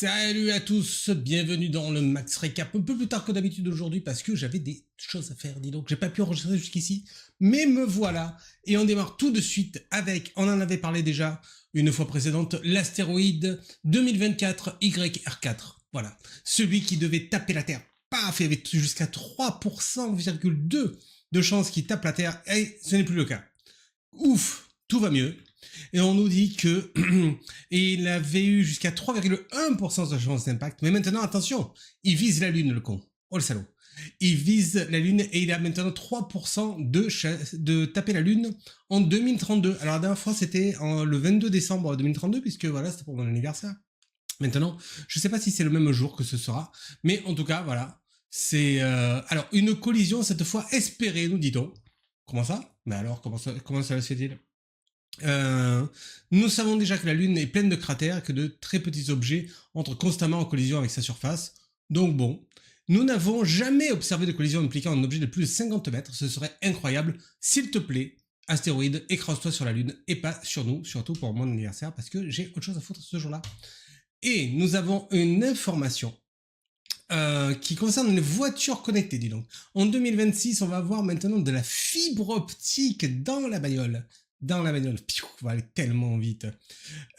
Salut à tous, bienvenue dans le Max Recap, un peu plus tard que d'habitude aujourd'hui parce que j'avais des choses à faire, dis donc, j'ai pas pu enregistrer jusqu'ici, mais me voilà, et on démarre tout de suite avec, on en avait parlé déjà une fois précédente, l'astéroïde 2024 YR4, voilà, celui qui devait taper la Terre, paf, il y avait jusqu'à 3,2% de chances qu'il tape la Terre, et ce n'est plus le cas. Ouf, tout va mieux. Et on nous dit que il avait eu jusqu'à 3,1% de chance d'impact. Mais maintenant, attention, il vise la Lune, le con. Oh le salaud. Il vise la Lune et il a maintenant 3% de taper la Lune en 2032. Alors la dernière fois, c'était le 22 décembre 2032, puisque voilà, c'était pour mon anniversaire. Maintenant, je ne sais pas si c'est le même jour que ce sera, mais en tout cas, voilà. C'est alors une collision cette fois espérée, nous dit-on. Comment ça? Mais alors, comment ça se fait-il? Nous savons déjà que la Lune est pleine de cratères et que de très petits objets entrent constamment en collision avec sa surface. Donc bon, nous n'avons jamais observé de collision impliquant un objet de plus de 50 mètres. Ce serait incroyable. S'il te plaît, astéroïde, écrase-toi sur la Lune et pas sur nous, surtout pour mon anniversaire, parce que j'ai autre chose à foutre ce jour-là. Et nous avons une information qui concerne les voitures connectées, dis donc. En 2026, on va avoir maintenant de la fibre optique dans la bagnole. Piou, on va aller tellement vite.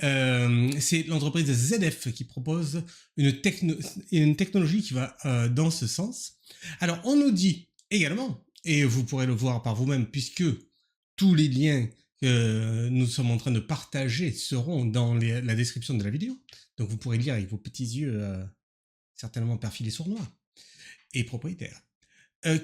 C'est l'entreprise ZF qui propose une technologie qui va dans ce sens. Alors, on nous dit également, et vous pourrez le voir par vous-même, puisque tous les liens que nous sommes en train de partager seront dans la description de la vidéo. Donc, vous pourrez lire avec vos petits yeux certainement perfilés sournois et propriétaires.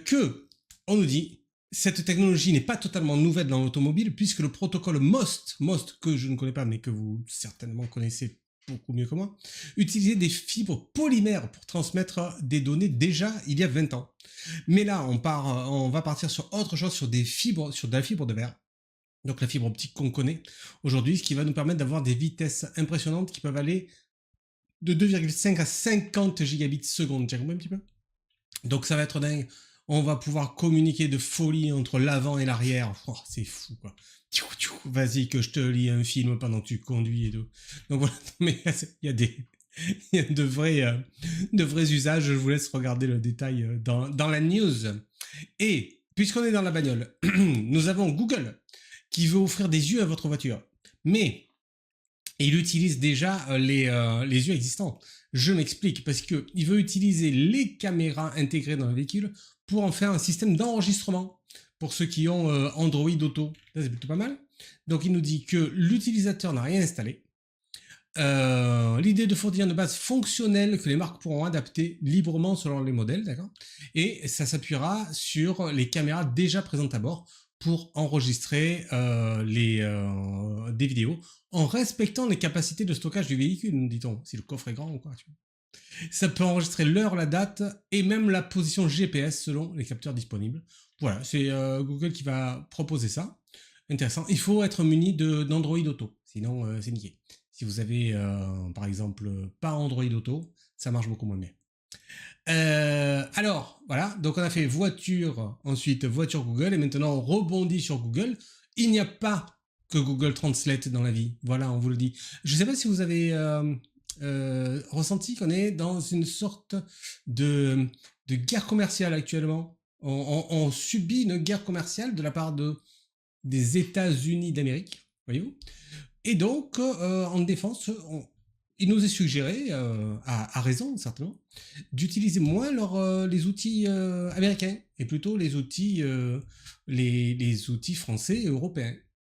Que, on nous dit, cette technologie n'est pas totalement nouvelle dans l'automobile puisque le protocole MOST, que je ne connais pas mais que vous certainement connaissez beaucoup mieux que moi, utilisait des fibres polymères pour transmettre des données déjà il y a 20 ans. Mais là, on va partir sur autre chose, sur de la fibre de verre. Donc la fibre optique qu'on connaît aujourd'hui, ce qui va nous permettre d'avoir des vitesses impressionnantes qui peuvent aller de 2,5 à 50 gigabits seconde. Tu as compris un petit peu? Donc ça va être dingue. On va pouvoir communiquer de folie entre l'avant et l'arrière. Oh, c'est fou, quoi. Vas-y que je te lis un film pendant que tu conduis et tout. Donc voilà, mais il y a de vrais usages. Je vous laisse regarder le détail dans la news. Et puisqu'on est dans la bagnole, nous avons Google qui veut offrir des yeux à votre voiture. Mais il utilise déjà les yeux existants. Je m'explique, parce qu'il veut utiliser les caméras intégrées dans le véhicule pour en faire un système d'enregistrement pour ceux qui ont Android Auto. Ça, c'est plutôt pas mal. Donc il nous dit que l'utilisateur n'a rien installé. L'idée de fournir une base fonctionnelle que les marques pourront adapter librement selon les modèles, d'accord? Et ça s'appuiera sur les caméras déjà présentes à bord pour enregistrer des vidéos en respectant les capacités de stockage du véhicule, nous dit-on, si le coffre est grand ou quoi. Tu vois. Ça peut enregistrer l'heure, la date et même la position GPS selon les capteurs disponibles. Voilà, c'est Google qui va proposer ça. Intéressant. Il faut être muni d'Android Auto, sinon c'est niqué. Si vous avez, par exemple, pas Android Auto, ça marche beaucoup moins bien. Alors, voilà, donc on a fait voiture, ensuite voiture Google, et maintenant on rebondit sur Google. Il n'y a pas que Google Translate dans la vie, voilà, on vous le dit. Je ne sais pas si vous avez ressenti qu'on est dans une sorte de guerre commerciale actuellement. On subit une guerre commerciale de la part des États-Unis d'Amérique, voyez-vous. Et donc, en défense, il nous est suggéré, à raison certainement, d'utiliser moins les outils américains et plutôt les outils français et européens.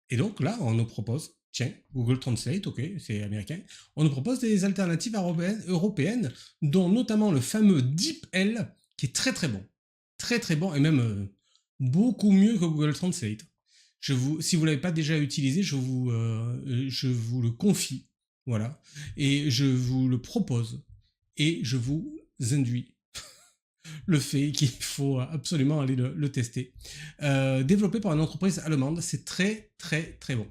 Et donc là, on nous propose, tiens, Google Translate, ok, c'est américain, on nous propose des alternatives européennes, dont notamment le fameux DeepL, qui est très très bon, et même beaucoup mieux que Google Translate. Si vous ne l'avez pas déjà utilisé, je vous le confie. Voilà. Et je vous le propose. Et je vous induis le fait qu'il faut absolument aller le tester. Développé par une entreprise allemande, c'est très très très bon.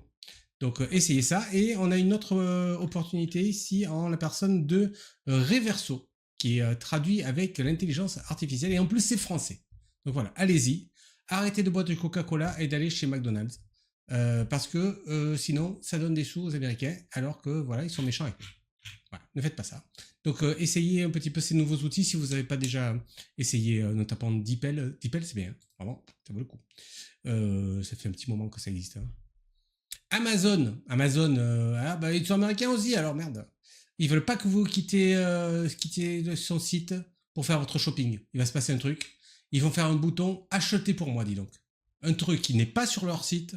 Donc essayez ça. Et on a une autre opportunité ici en la personne de Reverso, qui est traduit avec l'intelligence artificielle. Et en plus, c'est français. Donc voilà, allez-y. Arrêtez de boire du Coca-Cola et d'aller chez McDonald's. Parce que sinon, ça donne des sous aux Américains, alors que voilà, ils sont méchants avec eux. Voilà, ne faites pas ça. Donc, essayez un petit peu ces nouveaux outils si vous n'avez pas déjà essayé, notamment DeepL. DeepL, c'est bien, hein. Vraiment, ça vaut le coup. Ça fait un petit moment que ça existe, hein. Amazon, ah bah ils sont américains aussi, alors merde. Ils veulent pas que vous quittiez son site pour faire votre shopping. Il va se passer un truc. Ils vont faire un bouton acheter pour moi, dis donc. Un truc qui n'est pas sur leur site.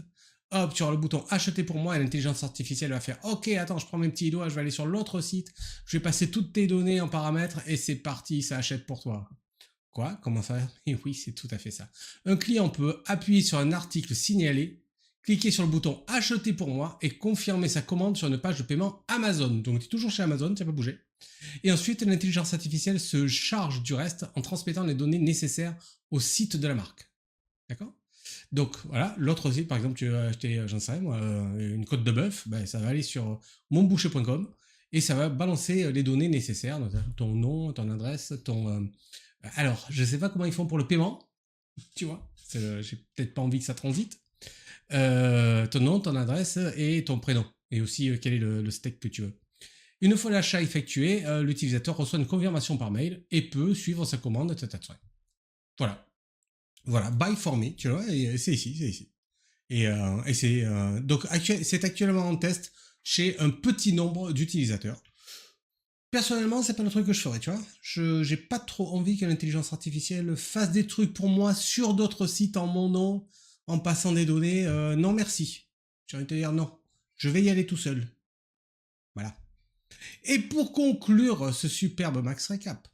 Hop, sur le bouton acheter pour moi, et l'intelligence artificielle va faire ok, attends, je prends mes petits doigts, je vais aller sur l'autre site, je vais passer toutes tes données en paramètres et c'est parti, ça achète pour toi. Quoi? Comment ça? Et oui, c'est tout à fait ça. Un client peut appuyer sur un article signalé, cliquer sur le bouton acheter pour moi et confirmer sa commande sur une page de paiement Amazon. Donc tu es toujours chez Amazon, tu n'as pas bougé. Et ensuite, l'intelligence artificielle se charge du reste en transmettant les données nécessaires au site de la marque. D'accord? Donc voilà, l'autre site, par exemple, tu veux acheter, j'en sais rien moi, une côte de bœuf, ben, ça va aller sur monboucher.com et ça va balancer les données nécessaires, ton nom, ton adresse, ton... alors, je sais pas comment ils font pour le paiement, tu vois, j'ai peut-être pas envie que ça transite. Ton nom, ton adresse et ton prénom. Et aussi quel est le steak que tu veux. Une fois l'achat effectué, l'utilisateur reçoit une confirmation par mail et peut suivre sa commande. Voilà. Voilà, buy for me, tu vois, et c'est ici, c'est ici. Et c'est donc c'est actuellement en test chez un petit nombre d'utilisateurs. Personnellement, c'est pas le truc que je ferais, tu vois. J'ai pas trop envie que l'intelligence artificielle fasse des trucs pour moi sur d'autres sites en mon nom, en passant des données. Non, merci. J'ai envie de te dire non. Je vais y aller tout seul. Voilà. Et pour conclure ce superbe Max Recap,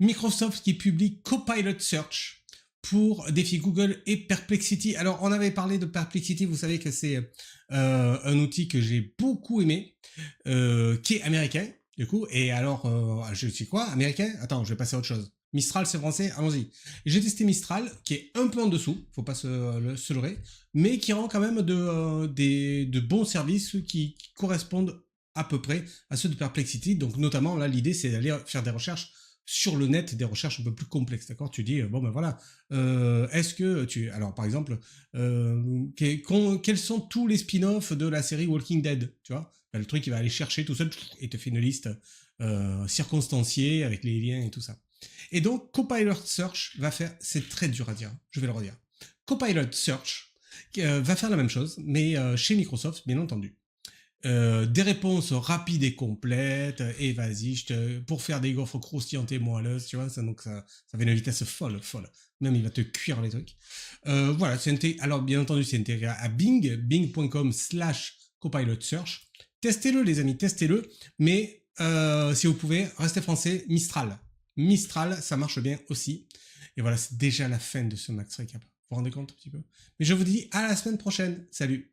Microsoft qui publie Copilot Search pour défi Google et Perplexity. Alors, on avait parlé de Perplexity, vous savez que c'est un outil que j'ai beaucoup aimé, qui est américain, du coup. Et alors, je suis quoi? Américain? Attends, je vais passer à autre chose. Mistral, c'est français? Allons-y. J'ai testé Mistral, qui est un peu en dessous, faut pas se leurrer, mais qui rend quand même de bons services qui correspondent à peu près à ceux de Perplexity. Donc, notamment, là, l'idée, c'est d'aller faire des recherches sur le net, des recherches un peu plus complexes, d'accord? Tu dis, bon ben voilà, est-ce que tu... Alors par exemple, quels sont tous les spin-offs de la série Walking Dead, tu vois? Ben, le truc, il va aller chercher tout seul et te fait une liste circonstanciée avec les liens et tout ça. Et donc, Copilot Search va faire... C'est très dur à dire, je vais le redire. Copilot Search va faire la même chose, mais chez Microsoft, bien entendu. Des réponses rapides et complètes, et vas-y, pour faire des gaufres croustillantes et moelleuses, tu vois, donc ça va à une vitesse folle. Même il va te cuire les trucs. Voilà, alors bien entendu, c'est intégré à Bing, bing.com/copilot search. Testez-le, les amis, testez-le, mais si vous pouvez, restez français, Mistral. Mistral, ça marche bien aussi. Et voilà, c'est déjà la fin de ce Max Recap. Vous vous rendez compte un petit peu? Mais je vous dis à la semaine prochaine. Salut!